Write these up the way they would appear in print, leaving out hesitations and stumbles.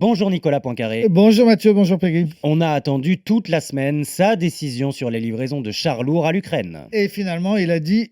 Bonjour Nicolas Poincaré. Bonjour Mathieu, bonjour Peggy. On a attendu toute la semaine sa décision sur les livraisons de chars lourds à l'Ukraine. Et finalement, il a dit,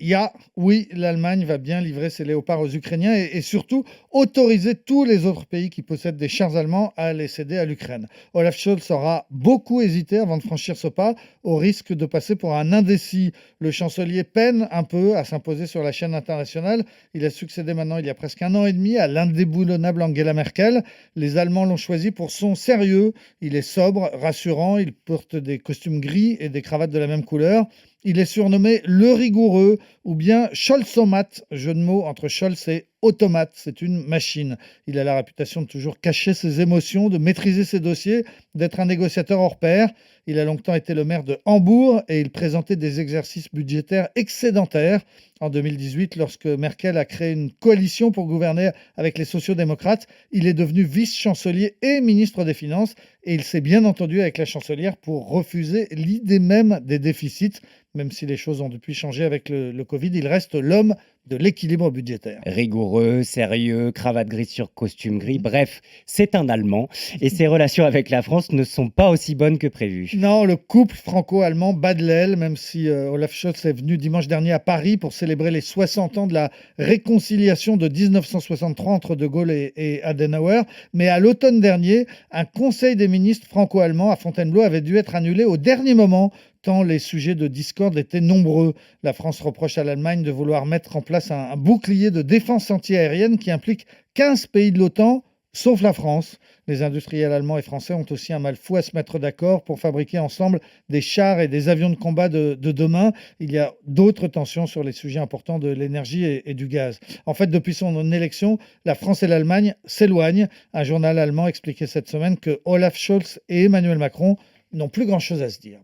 oui, l'Allemagne va bien livrer ses léopards aux Ukrainiens et surtout autoriser tous les autres pays qui possèdent des chars allemands à les céder à l'Ukraine. Olaf Scholz aura beaucoup hésité avant de franchir ce pas, au risque de passer pour un indécis. Le chancelier peine un peu à s'imposer sur la scène internationale. Il a succédé maintenant, il y a presque un an et demi, à l'indéboulonnable Angela Merkel. Les Allemands l'ont choisi pour son sérieux. Il est sobre, rassurant, il porte des costumes gris et des cravates de la même couleur. Il est surnommé le rigoureux ou bien Scholzomat, jeu de mots entre Scholz et automate, c'est une machine. Il a la réputation de toujours cacher ses émotions, de maîtriser ses dossiers, d'être un négociateur hors pair. Il a longtemps été le maire de Hambourg et il présentait des exercices budgétaires excédentaires. En 2018, lorsque Merkel a créé une coalition pour gouverner avec les sociaux-démocrates, il est devenu vice-chancelier et ministre des Finances et il s'est bien entendu avec la chancelière pour refuser l'idée même des déficits. Même si les choses ont depuis changé avec le Covid, il reste l'homme de l'équilibre budgétaire. Rigoureux, sérieux, cravate grise sur costume gris, bref, c'est un Allemand et ses relations avec la France ne sont pas aussi bonnes que prévues. Non, le couple franco-allemand bat de l'aile, même si Olaf Scholz est venu dimanche dernier à Paris pour célébrer les 60 ans de la réconciliation de 1963 entre De Gaulle et Adenauer. Mais à l'automne dernier, un conseil des ministres franco-allemands à Fontainebleau avait dû être annulé au dernier moment, tant les sujets de discorde étaient nombreux. La France reproche à l'Allemagne de vouloir mettre en place un bouclier de défense antiaérienne qui implique 15 pays de l'OTAN, sauf la France. Les industriels allemands et français ont aussi un mal fou à se mettre d'accord pour fabriquer ensemble des chars et des avions de combat de demain. Il y a d'autres tensions sur les sujets importants de l'énergie et du gaz. En fait, depuis son élection, la France et l'Allemagne s'éloignent. Un journal allemand expliquait cette semaine que Olaf Scholz et Emmanuel Macron n'ont plus grand-chose à se dire.